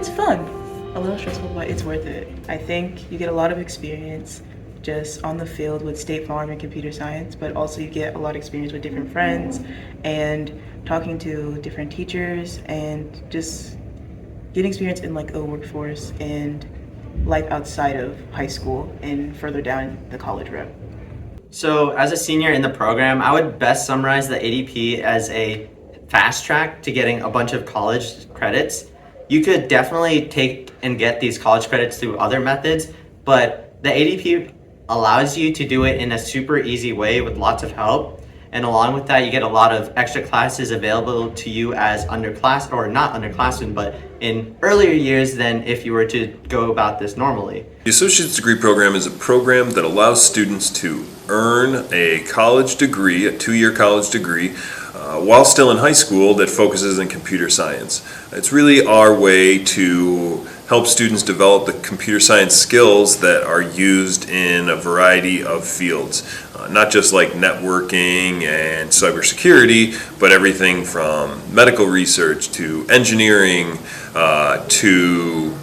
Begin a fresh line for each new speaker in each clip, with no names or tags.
It's fun, a little stressful, but it's worth it. I think you get a lot of experience just on the field with State Farm and computer science, but also you get a lot of experience with different friends and talking to different teachers and just getting experience in like a workforce and life outside of high school and further down the college route.
So as a senior in the program, I would best summarize the ADP as a fast track to getting a bunch of college credits. You could definitely take and get these college credits through other methods, but the ADP allows you to do it in a super easy way with lots of help. And along with that, you get a lot of extra classes available to you as underclass, or not underclassmen, but in earlier years than if you were to go about this normally.
The Associate's Degree Program is a program that allows students to earn a college degree, a 2-year college degree, while still in high school that focuses on computer science. It's really our way to help students develop the computer science skills that are used in a variety of fields. Not just like networking and cybersecurity, but everything from medical research to engineering to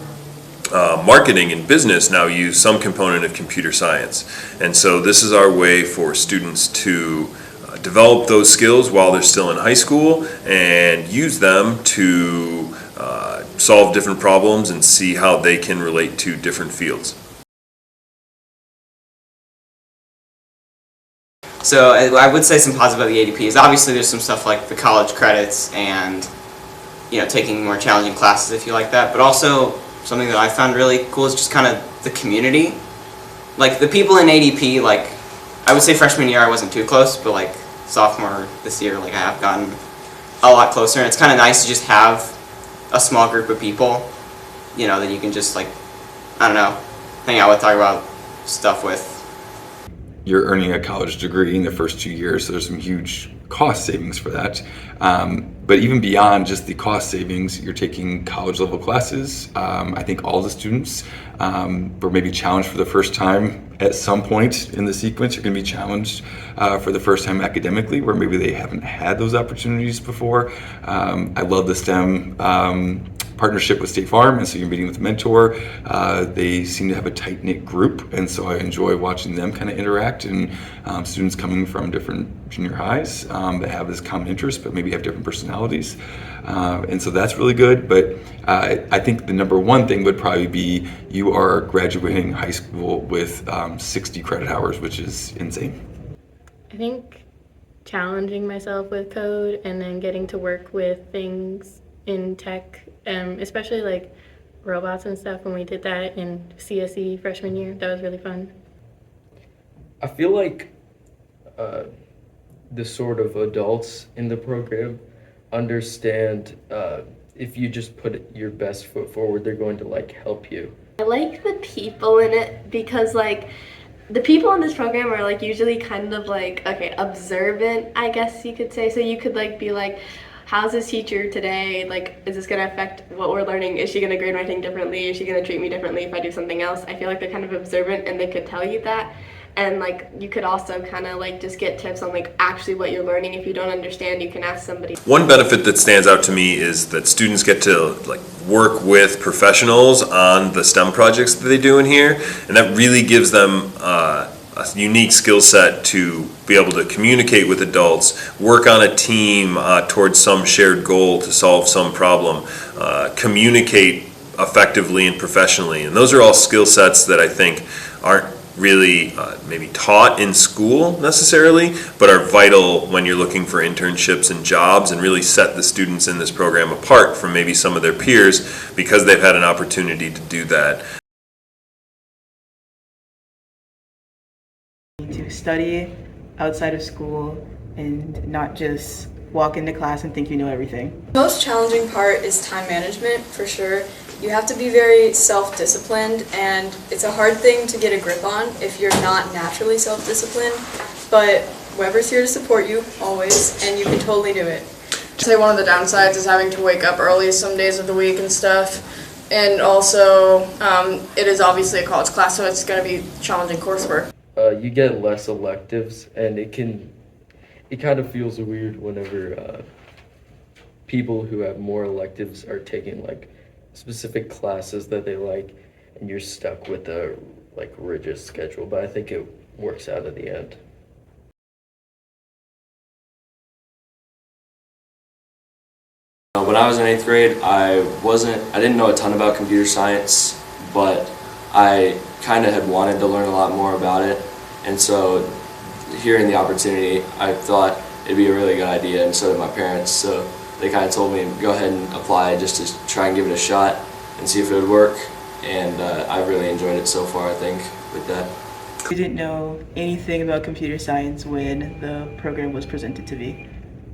marketing and business now use some component of computer science. And so this is our way for students to develop those skills while they're still in high school and use them to solve different problems and see how they can relate to different fields.
So I would say some positive about the ADPs. Obviously there's some stuff like the college credits and taking more challenging classes if you like that, but also something that I found really cool is just kind of the community. Like the people in ADP, like I would say freshman year I wasn't too close, but like sophomore this year, like I have gotten a lot closer, and it's kind of nice to just have a small group of people, that you can just like, I don't know, hang out with, talk about stuff with.
You're earning a college degree in the first 2 years, so there's some huge cost savings for that. But even beyond just the cost savings, you're taking college level classes. I think all the students were maybe challenged for the first time at some point in the sequence. You're going to be challenged for the first time academically, where maybe they haven't had those opportunities before. I love the STEM partnership with State Farm, and so you're meeting with a mentor. They seem to have a tight-knit group, and so I enjoy watching them kind of interact, and students coming from different junior highs that have this common interest but maybe have different personalities, and so that's really good. But I think the number one thing would probably be you are graduating high school with 60 credit hours, which is insane.
I think challenging myself with code and then getting to work with things in tech, especially like robots and stuff. When we did that in CSE freshman year, that was really fun.
I feel like the sort of adults in the program understand if you just put your best foot forward, they're going to like help you.
I like the people in it because like the people in this program are like usually kind of like, okay, observant, I guess you could say. So you could like be like, how's this teacher today? Like, is this going to affect what we're learning? Is she going to grade my thing differently? Is she going to treat me differently if I do something else? I feel like they're kind of observant and they could tell you that. And like, you could also kind of like just get tips on like actually what you're learning. If you don't understand, you can ask somebody.
One benefit that stands out to me is that students get to like work with professionals on the STEM projects that they do in here, and that really gives them a unique skill set to be able to communicate with adults, work on a team towards some shared goal to solve some problem, communicate effectively and professionally. And those are all skill sets that I think aren't really maybe taught in school necessarily, but are vital when you're looking for internships and jobs, and really set the students in this program apart from maybe some of their peers because they've had an opportunity to do that.
To study outside of school and not just walk into class and think you know everything.
The most challenging part is time management, for sure. You have to be very self-disciplined, and it's a hard thing to get a grip on if you're not naturally self-disciplined, but Weber's here to support you, always, and you can totally do it.
I'd say one of the downsides is having to wake up early some days of the week and stuff, and also it is obviously a college class, so it's going to be challenging coursework.
You get less electives, and it kind of feels weird whenever people who have more electives are taking like specific classes that they like, and you're stuck with a like rigid schedule. But I think it works out at the end.
When I was in 8th grade, I didn't know a ton about computer science, but I kind of had wanted to learn a lot more about it, and so hearing the opportunity, I thought it'd be a really good idea, and so did my parents. So they kind of told me go ahead and apply just to try and give it a shot and see if it would work, and I really enjoyed it so far, I think, with that.
I didn't know anything about computer science when the program was presented to me.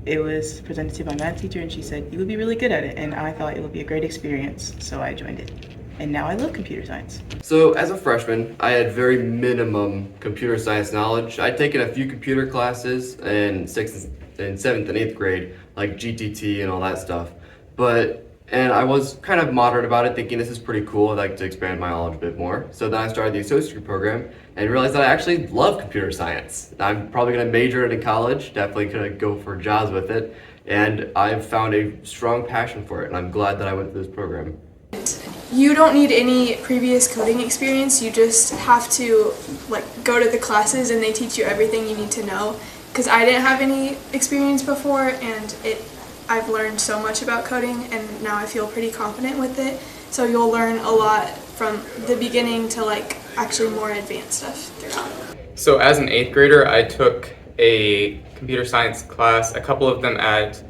It was presented to my math teacher, and she said, you would be really good at it, and I thought it would be a great experience, so I joined it. And now I love computer science.
So as a freshman, I had very minimum computer science knowledge. I'd taken a few computer classes in 7th and 8th grade, like GTT and all that stuff. And I was kind of moderate about it, thinking this is pretty cool, I'd like to expand my knowledge a bit more. So then I started the associate degree program and realized that I actually love computer science. I'm probably going to major in it in college, definitely going to go for jobs with it, and I've found a strong passion for it, and I'm glad that I went through this program.
You don't need any previous coding experience. You just have to go to the classes and they teach you everything you need to know. Because I didn't have any experience before, and I've learned so much about coding, and now I feel pretty confident with it. So you'll learn a lot from the beginning to actually more advanced stuff throughout.
So as an 8th grader, I took a computer science class, a couple of them at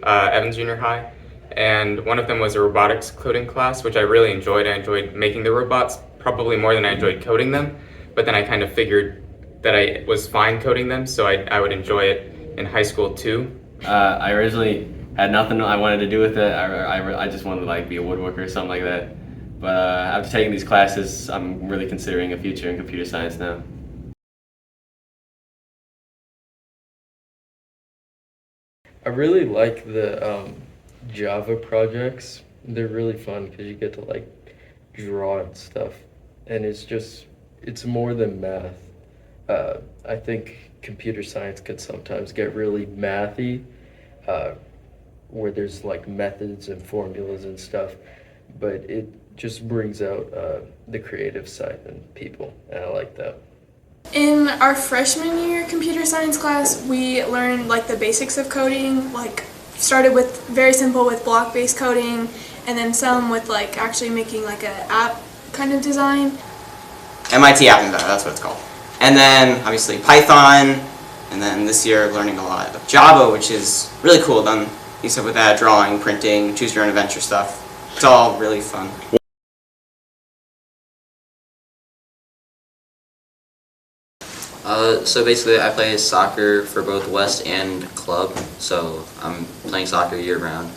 Evans Junior High, and one of them was a robotics coding class, which I really enjoyed. I enjoyed making the robots probably more than I enjoyed coding them, but then I kind of figured that I was fine coding them, so I would enjoy it in high school too.
I originally had nothing I wanted to do with it. I just wanted to be a woodworker or something like that. But after taking these classes, I'm really considering a future in computer science now.
I really like the Java projects. They're really fun because you get to draw and stuff, and it's more than math. I think computer science could sometimes get really mathy, where there's methods and formulas and stuff, but it just brings out the creative side in people, and I like that.
In our freshman year computer science class, we learned the basics of coding, started with very simple with block-based coding, and then some with actually making an app kind of design.
MIT App Inventor, that's what it's called. And then obviously Python, and then this year learning a lot of Java, which is really cool. Done except with that, drawing, printing, choose your own adventure stuff. It's all really fun.
So basically I play soccer for both West and club, so I'm playing soccer year round.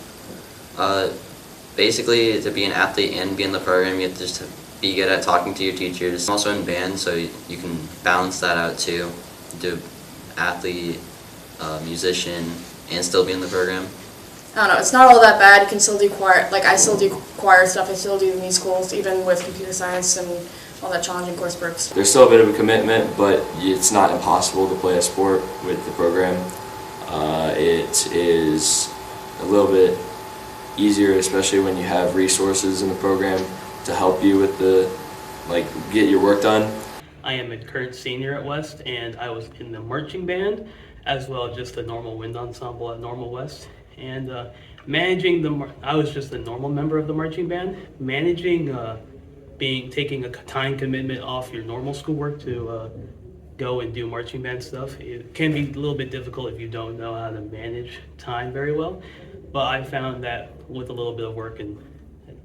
Basically to be an athlete and be in the program, you have to just be good at talking to your teachers. I'm also in band, so you can balance that out too. Do athlete, musician, and still be in the program.
I don't know, it's not all that bad. You can still do choir, I still do choir stuff, I still do musicals, even with computer science and all that challenging coursework.
There's still a bit of a commitment, but it's not impossible to play a sport with the program. It is a little bit easier, especially when you have resources in the program to help you with get your work done.
I am a current senior at West, and I was in the marching band as well as just the normal wind ensemble at Normal West. And I was just a normal member of the marching band. Managing taking a time commitment off your normal schoolwork to go and do marching band stuff, it can be a little bit difficult if you don't know how to manage time very well. But I found that with a little bit of work and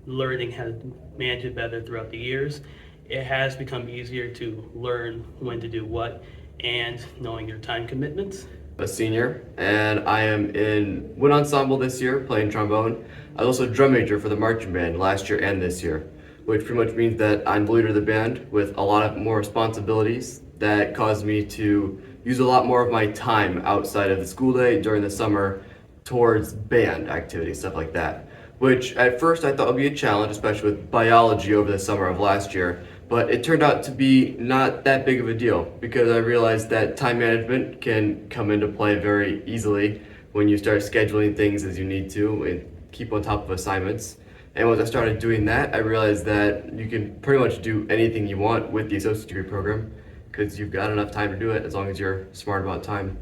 learning how to manage it better throughout the years, it has become easier to learn when to do what and knowing your time commitments.
A senior, and I am in wind ensemble this year, playing trombone. I was also drum major for the marching band last year and this year, which pretty much means that I'm the leader of the band with a lot of more responsibilities that caused me to use a lot more of my time outside of the school day during the summer towards band activities, stuff like that. Which at first I thought would be a challenge, especially with biology over the summer of last year, but it turned out to be not that big of a deal because I realized that time management can come into play very easily when you start scheduling things as you need to and keep on top of assignments. And once I started doing that, I realized that you can pretty much do anything you want with the associate degree program because you've got enough time to do it as long as you're smart about time.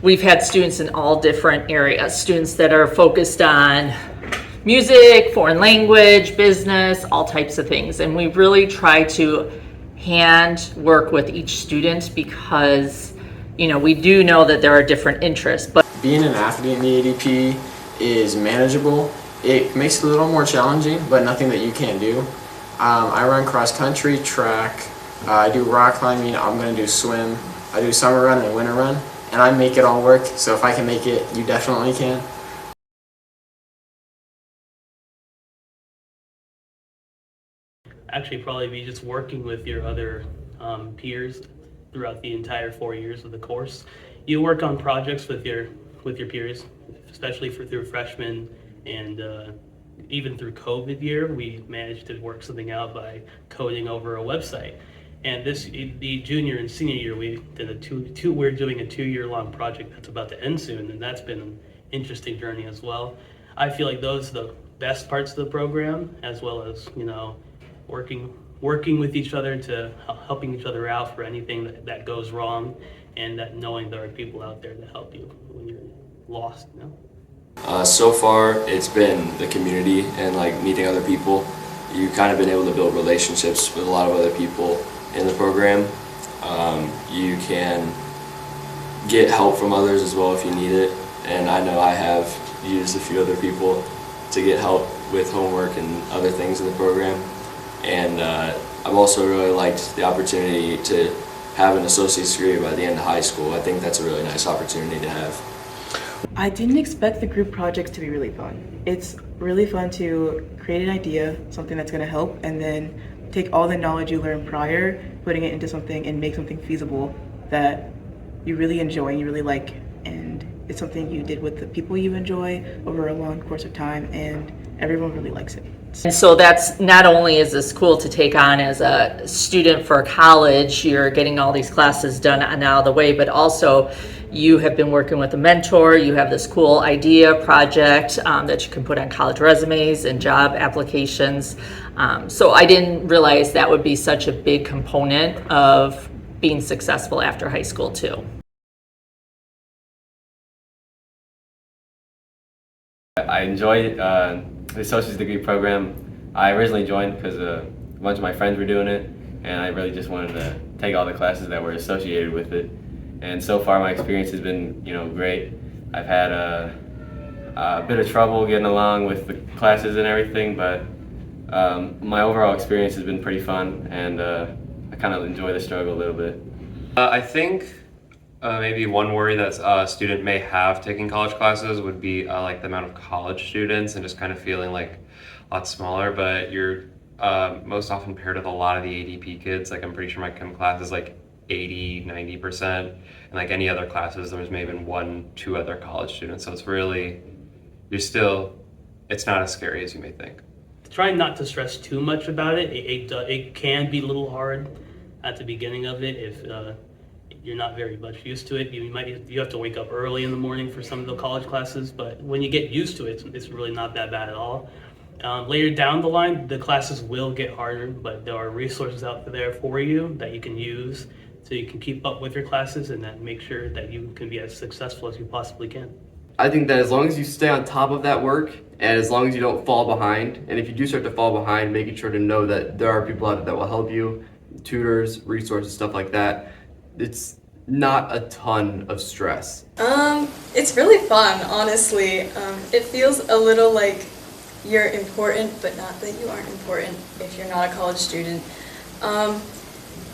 We've had students in all different areas, students that are focused on music, foreign language, business, all types of things. And we really try to hand work with each student because, you know, we do know that there are different interests. But
being an athlete in the ADP is manageable. It makes it a little more challenging, but nothing that you can't do. I run cross country, track, I do rock climbing, I'm going to do swim, I do summer run and winter run, and I make it all work. So if I can make it, you definitely can.
Actually, probably be just working with your other peers throughout the entire 4 years of the course. You work on projects with your peers, especially through freshmen and even through COVID year, we managed to work something out by coding over a website. And the junior and senior year, we did we're doing a 2-year-long project that's about to end soon, and that's been an interesting journey as well. I feel like those are the best parts of the program, as well as, you know, working with each other to helping each other out for anything that goes wrong, and that knowing there are people out there to help you when you're lost, you know?
So far, it's been the community and like meeting other people. You've kind of been able to build relationships with a lot of other people in the program. You can get help from others as well if you need it. And I know I have used a few other people to get help with homework and other things in the program. And I've also really liked the opportunity to have an associate's degree by the end of high school. I think that's a really nice opportunity to have.
I didn't expect the group projects to be really fun. It's really fun to create an idea, something that's going to help, and then take all the knowledge you learned prior, putting it into something and make something feasible that you really enjoy and you really like. And it's something you did with the people you enjoy over a long course of time, and everyone really likes it.
and so that's not only is this cool to take on as a student for college, you're getting all these classes done and out of the way, but also you have been working with a mentor, you have this cool idea project that you can put on college resumes and job applications. So I didn't realize that would be such a big component of being successful after high school too.
I enjoy the associate's degree program. I originally joined because a bunch of my friends were doing it, and I really just wanted to take all the classes that were associated with it. And so far, my experience has been, you know, great. I've had a bit of trouble getting along with the classes and everything, but my overall experience has been pretty fun, and I kind of enjoy the struggle a little bit.
I think maybe one worry that a student may have taking college classes would be like the amount of college students and just kind of feeling like a lot smaller, but you're most often paired with a lot of the ADP kids. Like I'm pretty sure my chem class is like 80-90%, and like any other classes there's maybe 1-2 other college students, so it's really it's not as scary as you may think.
Try not to stress too much about it. It can be a little hard at the beginning of it if you're not very much used to it. You have to wake up early in the morning for some of the college classes, but when you get used to it, it's really not that bad at all. Later down the line, the classes will get harder, but there are resources out there for you that you can use so you can keep up with your classes and then make sure that you can be as successful as you possibly can.
I think that as long as you stay on top of that work and as long as you don't fall behind, and if you do start to fall behind, making sure to know that there are people out there that will help you, tutors, resources, stuff like that, it's not a ton of stress.
It's really fun, honestly. It feels a little like you're important, but not that you aren't important if you're not a college student.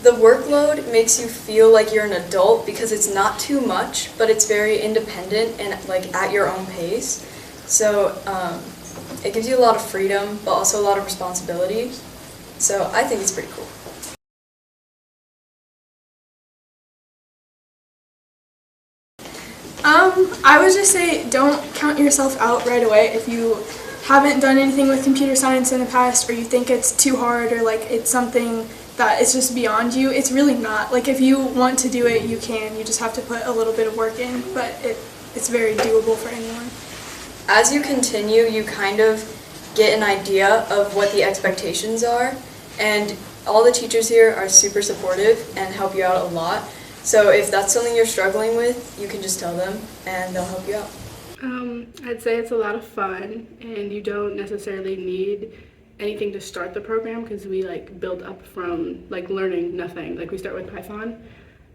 The workload makes you feel like you're an adult because it's not too much, but it's very independent and like at your own pace. So it gives you a lot of freedom, but also a lot of responsibility. So I think it's pretty cool.
I would just say don't count yourself out right away if you haven't done anything with computer science in the past, or you think it's too hard, or like it's something that is just beyond you. It's really not. Like if you want to do it, you can. You just have to put a little bit of work in, but it's very doable for anyone.
As you continue, you kind of get an idea of what the expectations are, and all the teachers here are super supportive and help you out a lot. So if that's something you're struggling with, you can just tell them and they'll help you out.
I'd say it's a lot of fun, and you don't necessarily need anything to start the program because we like build up from like learning nothing. Like we start with Python.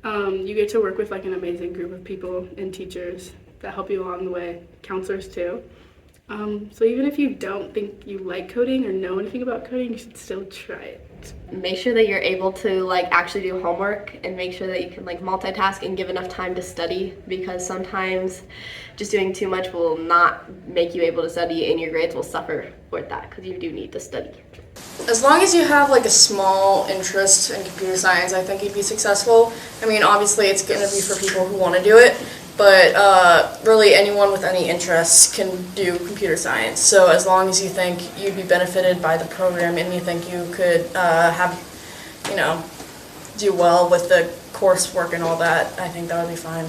You get to work with like an amazing group of people and teachers that help you along the way, counselors too. So even if you don't think you like coding or know anything about coding, you should still try it.
Make sure that you're able to like actually do homework, and make sure that you can like multitask and give enough time to study, because sometimes just doing too much will not make you able to study and your grades will suffer with that, because you do need to study.
As long as you have like a small interest in computer science, I think you'd be successful. I mean, obviously it's going to be for people who want to do it, but really anyone with any interests can do computer science. So as long as you think you'd be benefited by the program and you think you could do well with the coursework and all that, I think that would be fine.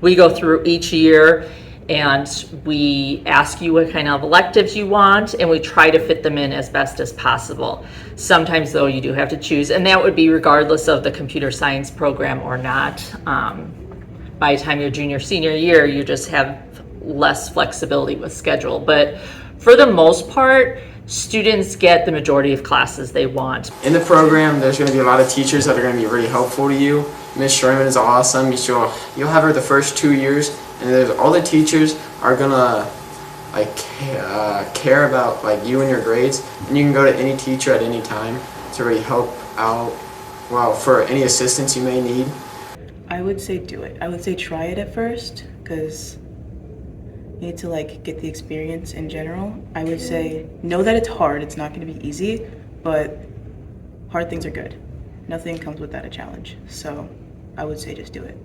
We go through each year and we ask you what kind of electives you want, and we try to fit them in as best as possible. Sometimes though you do have to choose, and that would be regardless of the computer science program or not. By the time you're junior, senior year, you just have less flexibility with schedule. But for the most part, students get the majority of classes they want.
In the program, there's going to be a lot of teachers that are going to be really helpful to you. Miss Sherman is awesome. You'll have her the first 2 years, and all the teachers are going to care about like you and your grades, and you can go to any teacher at any time to really help out, well, for any assistance you may need.
I would say do it. I would say try it at first, because you need to like get the experience in general. I would say know that it's hard. It's not going to be easy, but hard things are good. Nothing comes without a challenge. So I would say just do it.